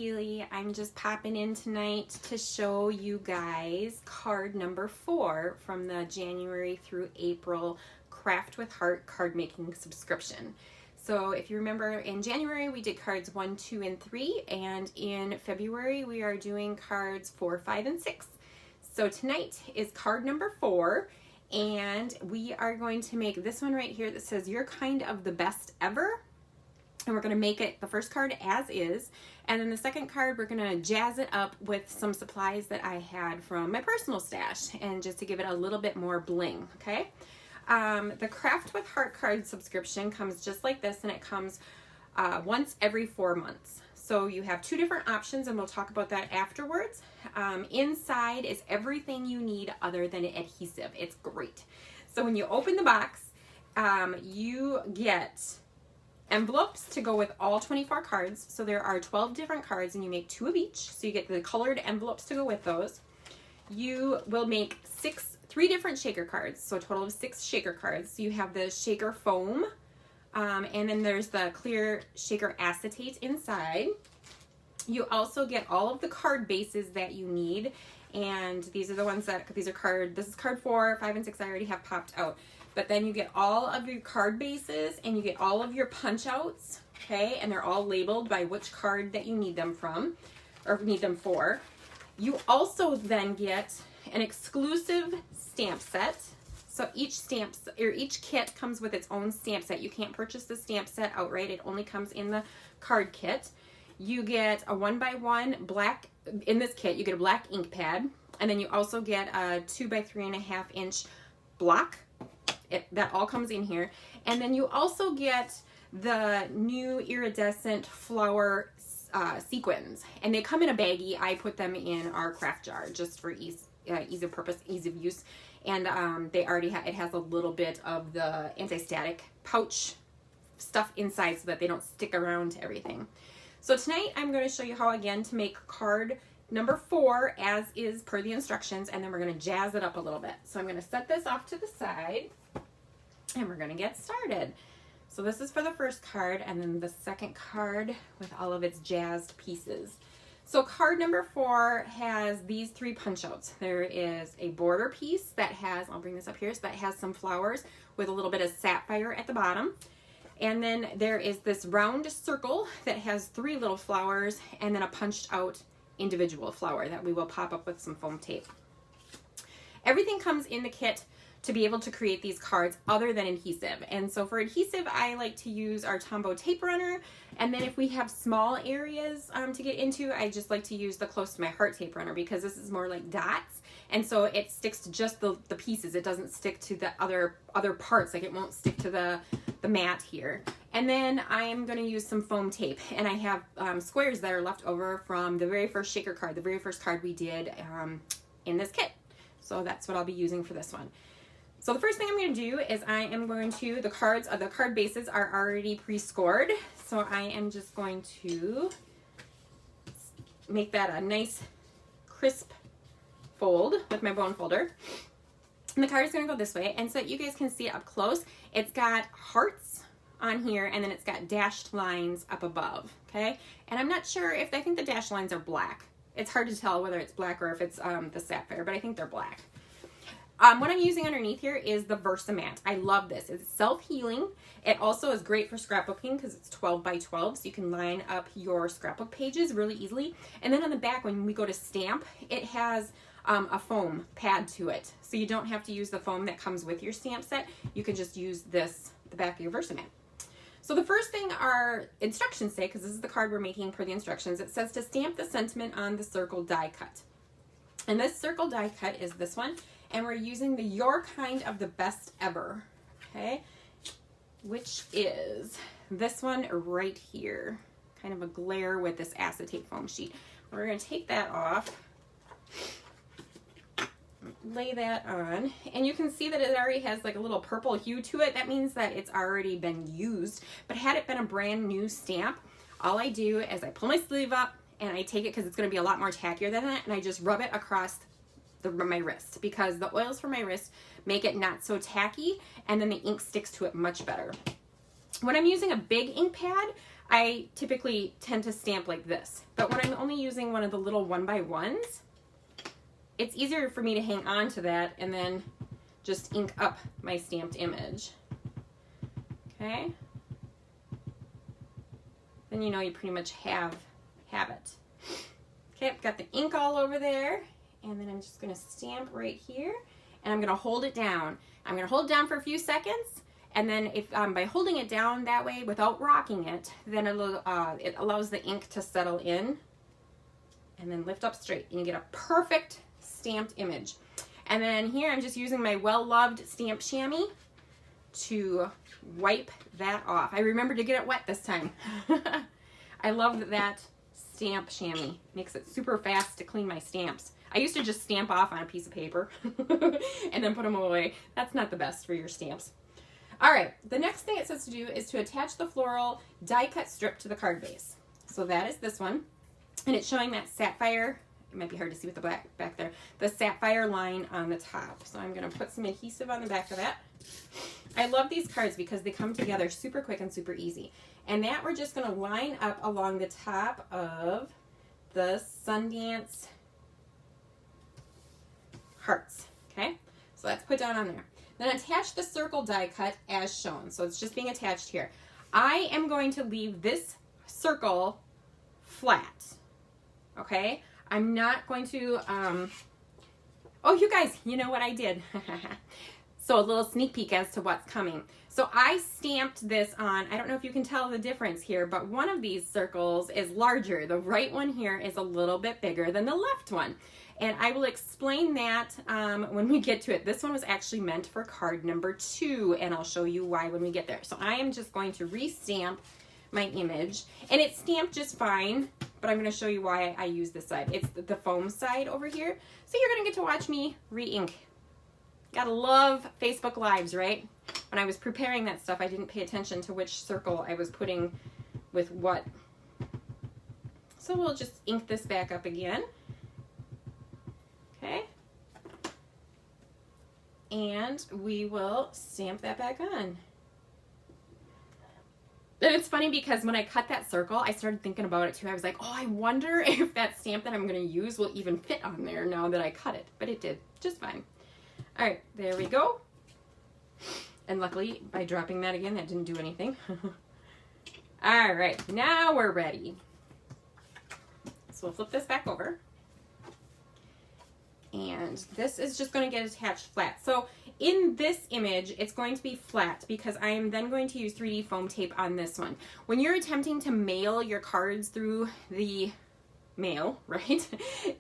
Keely. I'm just popping in tonight to show you guys card number 4 from the January through April Craft with Heart card making subscription. So if you remember, in January we did cards 1, 2, and 3, and in February we are doing cards 4, 5, and 6. So tonight is card number 4, and we are going to make this one right here that says "You're kind of the best ever." And we're going to make it the first card as is, and then the second card we're going to jazz it up with some supplies that I had from my personal stash, and just to give it a little bit more bling. Okay, the Craft with Heart card subscription comes just like this, and it comes once every 4 months. So you have 2 different options, and we'll talk about that afterwards. Inside is everything you need other than adhesive. It's great. So when you open the box, you get envelopes to go with all 24 cards. So there are 12 different cards, and you make 2 of each. So you get the colored envelopes to go with those. You will make 3 different shaker cards, so a total of 6 shaker cards. So you have the shaker foam, and then there's the clear shaker acetate inside. You also get all of the card bases that you need, and these are the ones that, this is card 4, 5, and 6 I already have popped out. But then you get all of your card bases, and you get all of your punch outs, okay? And they're all labeled by which card that you need them from, or need them for. You also then get an exclusive stamp set. So each kit comes with its own stamp set. You can't purchase the stamp set outright. It only comes in the card kit. You get a 1x1 black, in this kit, you get a black ink pad, and then you also get a 2x3.5 inch block. That all comes in here. And then you also get the new iridescent flower sequins, and they come in a baggie. I put them in our craft jar just for ease of purpose, ease of use. And they already it has a little bit of the anti-static pouch stuff inside so that they don't stick around to everything. So tonight I'm going to show you how, again, to make card number 4 as is per the instructions, and then we're going to jazz it up a little bit. So I'm going to set this off to the side, and we're going to get started. So this is for the first card, and then the second card with all of its jazzed pieces. So card number 4 has these 3 punch outs. There is a border piece that has, I'll bring this up here, so that has some flowers with a little bit of sapphire at the bottom. And then there is this round circle that has 3 little flowers, and then a punched out individual flower that we will pop up with some foam tape. Everything comes in the kit to be able to create these cards other than adhesive. And so for adhesive, I like to use our Tombow tape runner. And then if we have small areas to get into, I just like to use the Close to My Heart tape runner, because this is more like dots. And so it sticks to just the pieces. It doesn't stick to the other parts. Like, it won't stick to the mat here. And then I'm going to use some foam tape. And I have squares that are left over from the very first shaker card, the very first card we did in this kit. So that's what I'll be using for this one. So the first thing I'm going to do is I am going to, the card bases are already pre-scored. So I am just going to make that a nice crisp fold with my bone folder. And the card is going to go this way. And so that you guys can see it up close, it's got hearts on here, and then it's got dashed lines up above, okay? And I'm not sure if, I think the dashed lines are black. It's hard to tell whether it's black or if it's the sapphire, but I think they're black. What I'm using underneath here is the Versamat. I love this. It's self-healing. It also is great for scrapbooking because it's 12 by 12, so you can line up your scrapbook pages really easily. And then on the back, when we go to stamp, it has a foam pad to it. So you don't have to use the foam that comes with your stamp set. You can just use this, the back of your Versamat. So the first thing our instructions say, because this is the card we're making per the instructions, it says to stamp the sentiment on the circle die cut. And this circle die cut is this one. And we're using the You're Kind of the Best Ever, okay? Which is this one right here. Kind of a glare with this acetate foam sheet. We're going to take that off, lay that on, and you can see that it already has like a little purple hue to it. That means that it's already been used. But had it been a brand new stamp, all I do is I pull my sleeve up and I take it, because it's going to be a lot more tackier than that, and I just rub it across my wrist, because the oils for my wrist make it not so tacky, and then the ink sticks to it much better. When I'm using a big ink pad, I typically tend to stamp like this. But when I'm only using one of the little 1x1s, it's easier for me to hang on to that and then just ink up my stamped image. Okay? Then you know you pretty much have it. Okay, I've got the ink all over there, and then I'm just going to stamp right here, and I'm going to hold it down. I'm going to hold it down for a few seconds, and then if by holding it down that way without rocking it, then it allows the ink to settle in, and then lift up straight, and you get a perfect stamped image. And then here I'm just using my well-loved stamp chamois to wipe that off. I remembered to get it wet this time. I love that stamp chamois. Makes it super fast to clean my stamps. I used to just stamp off on a piece of paper and then put them away. That's not the best for your stamps. All right, the next thing it says to do is to attach the floral die cut strip to the card base. So that is this one, and it's showing that sapphire. It might be hard to see with the black back there. The sapphire line on the top. So I'm going to put some adhesive on the back of that. I love these cards because they come together super quick and super easy. And that we're just going to line up along the top of the Sundance hearts. Okay, so that's put down on there. Then attach the circle die cut as shown. So it's just being attached here. I am going to leave this circle flat. Okay, I'm not going to, oh, you guys, you know what I did? So a little sneak peek as to what's coming. So I stamped this on, I don't know if you can tell the difference here, but one of these circles is larger. The right one here is a little bit bigger than the left one. And I will explain that when we get to it. This one was actually meant for card number 2, and I'll show you why when we get there. So I am just going to re-stamp my image, and it's stamped just fine, but I'm going to show you why I use this side. It's the foam side over here. So you're going to get to watch me re-ink. Gotta love Facebook Lives, right? When I was preparing that stuff, I didn't pay attention to which circle I was putting with what. So we'll just ink this back up again. Okay. And we will stamp that back on. And it's funny because when I cut that circle, I started thinking about it too. I was like, oh, I wonder if that stamp that I'm going to use will even fit on there now that I cut it. But it did just fine. All right, there we go. And luckily, by dropping that again, that didn't do anything. All right, now we're ready. So we'll flip this back over. And this is just going to get attached flat. So in this image, it's going to be flat because I am then going to use 3D foam tape on this one. When you're attempting to mail your cards through the mail, right,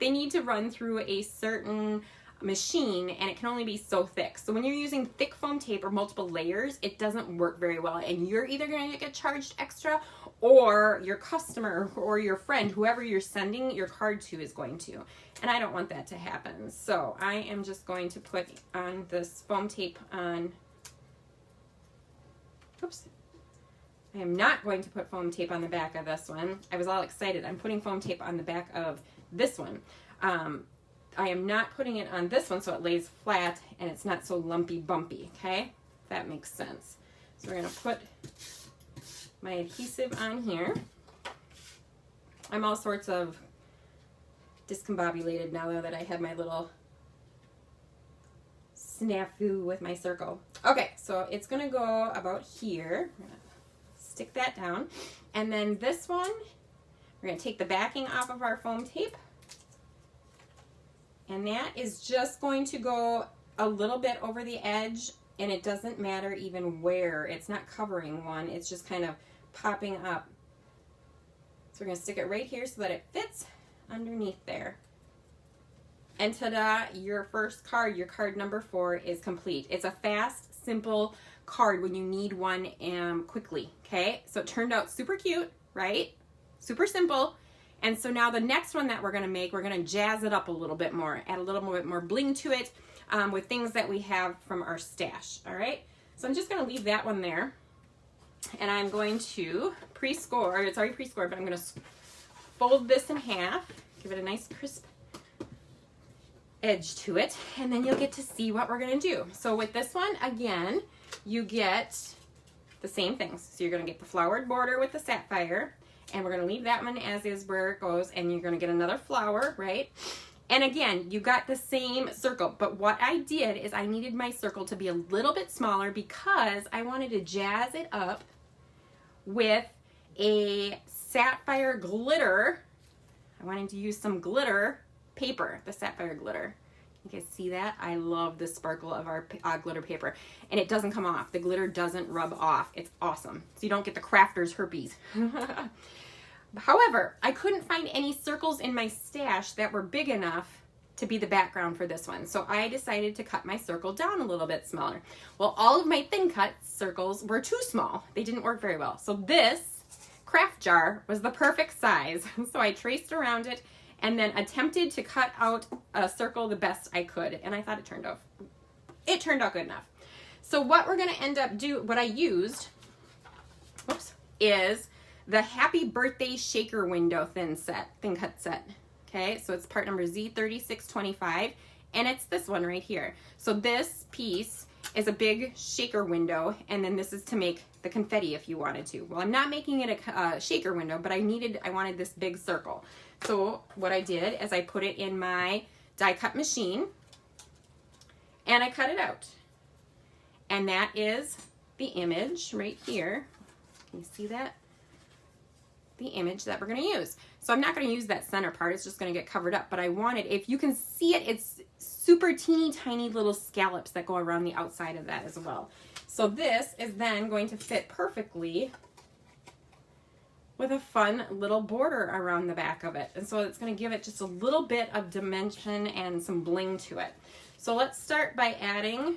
they need to run through a certain machine, and it can only be so thick. So when you're using thick foam tape or multiple layers, it doesn't work very well, and you're either going to get charged extra, or your customer or your friend, whoever you're sending your card to, is going to. And I don't want that to happen. So I am just going to put on this foam tape on, oops. I am not going to put foam tape on the back of this one. I was all excited. I'm putting foam tape on the back of this one. I am not putting it on this one so it lays flat and it's not so lumpy bumpy, okay? If that makes sense. So we're going to put my adhesive on here. I'm all sorts of discombobulated now that I have my little snafu with my circle. Okay, so it's going to go about here. I'm going to stick that down. And then this one, we're going to take the backing off of our foam tape. And that is just going to go a little bit over the edge, and it doesn't matter even where. It's not covering one, it's just kind of popping up. So we're going to stick it right here so that it fits underneath there. And ta-da, your first card, your card number 4, is complete. It's a fast, simple card when you need one quickly, okay? So it turned out super cute, right? Super simple. And so now the next one that we're going to make, we're going to jazz it up a little bit more, add a little bit more bling to it with things that we have from our stash, all right? So I'm just going to leave that one there, and I'm going to pre-score, it's already pre-scored, but I'm going to fold this in half, give it a nice crisp edge to it, and then you'll get to see what we're going to do. So with this one, again, you get the same things. So you're going to get the flowered border with the sapphire, and we're going to leave that one as is where it goes, and you're going to get another flower, right? And again, you got the same circle, but what I did is I needed my circle to be a little bit smaller because I wanted to jazz it up with a sapphire glitter. I wanted to use some glitter paper, the sapphire glitter. You guys see that? I love the sparkle of our glitter paper, and it doesn't come off. The glitter doesn't rub off. It's awesome. So you don't get the crafter's herpes. However, I couldn't find any circles in my stash that were big enough to be the background for this one. So I decided to cut my circle down a little bit smaller. Well, all of my thin cut circles were too small. They didn't work very well. So this craft jar was the perfect size. So I traced around it and then attempted to cut out a circle the best I could. And I thought it turned out good enough. So what we're gonna end up what I used, is the Happy Birthday Shaker Window thin cut set. Okay, so it's part number Z3625, and it's this one right here. So this piece is a big shaker window, and then this is to make the confetti if you wanted to. Well, I'm not making it a shaker window, but I wanted this big circle. So what I did is I put it in my die cut machine, and I cut it out. And that is the image right here. Can you see that? The image that we're going to use. So I'm not going to use that center part. It's just going to get covered up. But I wanted, if you can see it, it's super teeny tiny little scallops that go around the outside of that as well. So this is then going to fit perfectly with a fun little border around the back of it. And so it's going to give it just a little bit of dimension and some bling to it. So let's start by adding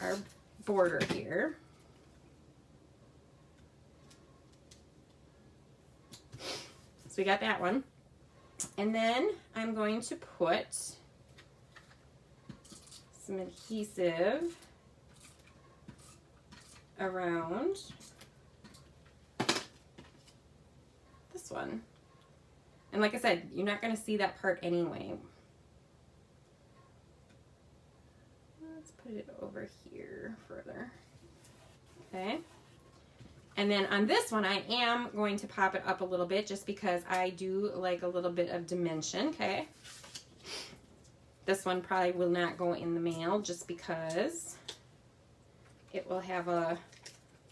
our border here. So we got that one. And then I'm going to put some adhesive around this one. And like I said, you're not going to see that part anyway. Let's put it over here further. Okay. And then on this one, I am going to pop it up a little bit just because I do like a little bit of dimension, okay? This one probably will not go in the mail just because it will have a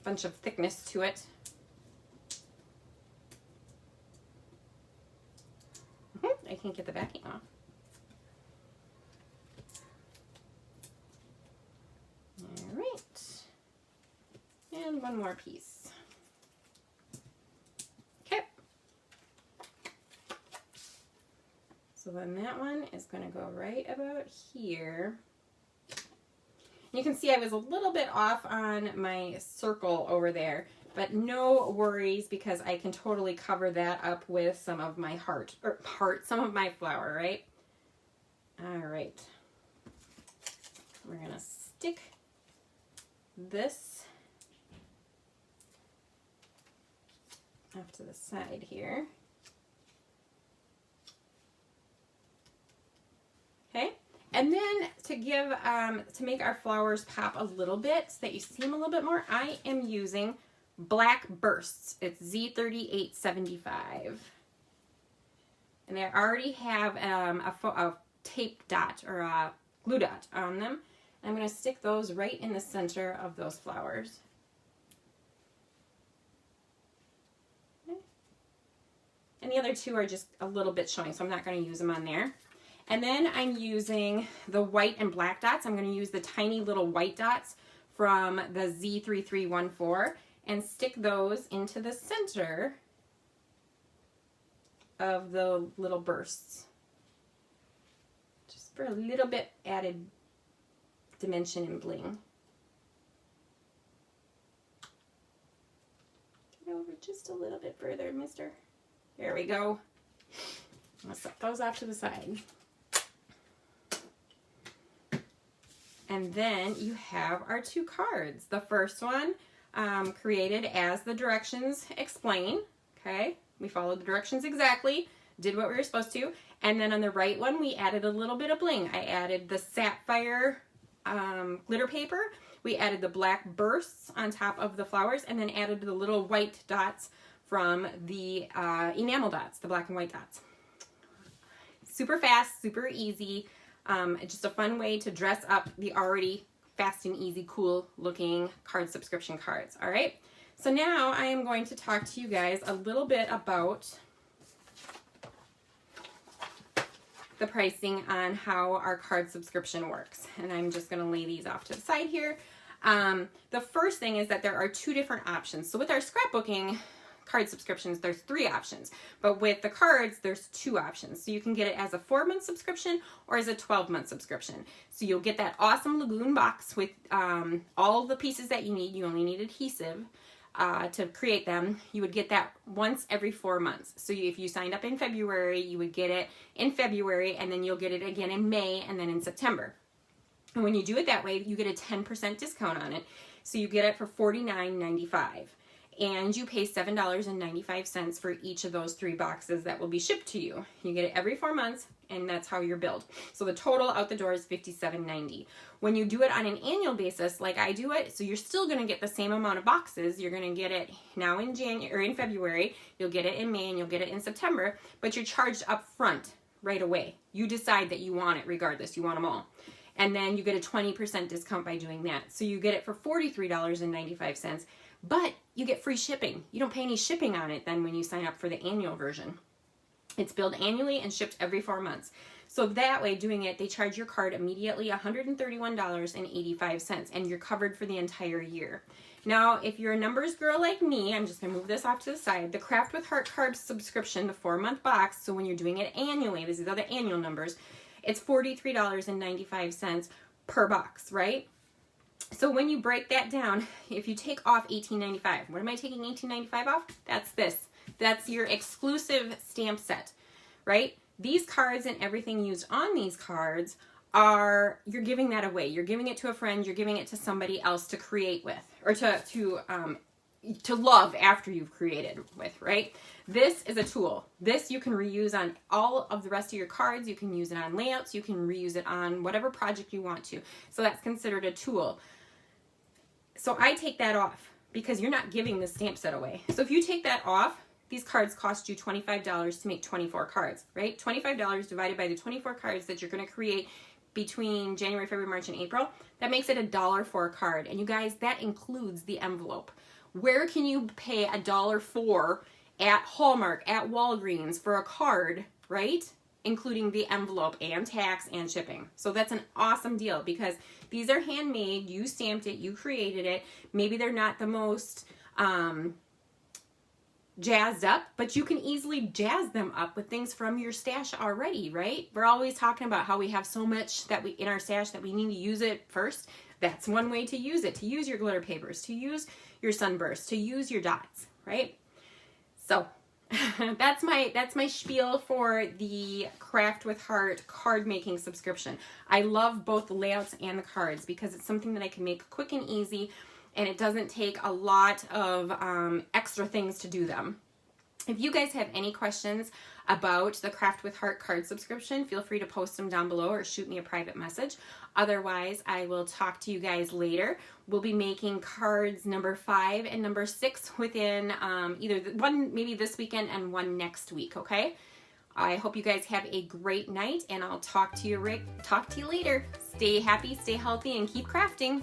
bunch of thickness to it. I can't get the backing off. All right. And one more piece. So then that one is going to go right about here. You can see I was a little bit off on my circle over there, but no worries because I can totally cover that up with some of my some of my flower, right? All right. We're going to stick this off to the side here. Okay, and then to make our flowers pop a little bit so that you see them a little bit more, I am using Black Bursts. It's Z3875. And I already have a tape dot or a glue dot on them. I'm going to stick those right in the center of those flowers. Okay. And the other two are just a little bit showing, so I'm not going to use them on there. And then I'm using the white and black dots. I'm going to use the tiny little white dots from the Z3314 and stick those into the center of the little bursts. Just for a little bit added dimension and bling. Get over just a little bit further, mister. There we go. I'll set those off to the side. And then you have our two cards. The first one created as the directions explain. Okay, we followed the directions exactly, did what we were supposed to. And then on the right one, we added a little bit of bling. I added the sapphire glitter paper We added the black bursts on top of the flowers and then added the little white dots from the enamel dots, the black and white dots. Super fast, super easy, just a fun way to dress up the already fast and easy, cool looking card subscription cards. All right, so now I am going to talk to you guys a little bit about the pricing on how our card subscription works. And I'm just going to lay these off to the side here. The first thing is that there are two different options. So with our scrapbooking card subscriptions, there's 3 options, but with the cards, there's 2 options. So you can get it as a 4-month subscription or as a 12-month subscription. So you'll get that awesome Lagoon box with all the pieces that you need. You only need adhesive to create them. You would get that once every 4 months. So if you signed up in February, you would get it in February, and then you'll get it again in May and then in September. And when you do it that way, you get a 10% discount on it. So you get it for $49.95. And you pay $7.95 for each of those 3 boxes that will be shipped to you. You get it every 4 months, and that's how you're billed. So the total out the door is $57.90. When you do it on an annual basis, like I do it, so you're still going to get the same amount of boxes. You're going to get it now in January or in February. You'll get it in May, and you'll get it in September. But you're charged up front right away. You decide that you want it regardless. You want them all. And then you get a 20% discount by doing that. So you get it for $43.95. But you get free shipping. You don't pay any shipping on it then when you sign up for the annual version. It's billed annually and shipped every 4 months. So that way, doing it, they charge your card immediately $131.85, and you're covered for the entire year. Now, if you're a numbers girl like me, I'm just going to move this off to the side. The Craft with Heart card subscription, the 4-month box, so when you're doing it annually, these are the annual numbers, it's $43.95 per box, right? So when you break that down, if you take off $18.95, what am I taking $18.95 off? That's this. That's your exclusive stamp set, right? These cards and everything used on these cards are, you're giving that away. You're giving it to a friend. You're giving it to somebody else to create with, or to love after you've created with, right? This is a tool. This you can reuse on all of the rest of your cards. You can use it on layouts. You can reuse it on whatever project you want to. So that's considered a tool. So I take that off because you're not giving the stamp set away. So if you take that off, these cards cost you $25 to make 24 cards, right? $25 divided by the 24 cards that you're going to create between January, February, March, and April. That makes it $1 for a card. And you guys, that includes the envelope. Where can you pay $1 for at Hallmark, at Walgreens for a card, right? Including the envelope and tax and shipping. So that's an awesome deal because these are handmade. You stamped it, you created it. Maybe they're not the most jazzed up, but you can easily jazz them up with things from your stash already, right? We're always talking about how we have so much that we in our stash that we need to use it first. That's one way to use it, to use your glitter papers, to use your sunbursts, to use your dots, right? So that's my spiel for the Craft with Heart card making subscription. I love both the layouts and the cards because it's something that I can make quick and easy, and it doesn't take a lot of extra things to do them. If you guys have any questions about the Craft with Heart card subscription, feel free to post them down below or shoot me a private message. Otherwise, I will talk to you guys later. We'll be making cards number 5 and number 6 within either one maybe this weekend and one next week, okay? I hope you guys have a great night, and I'll talk to you later. Stay happy, stay healthy, and keep crafting.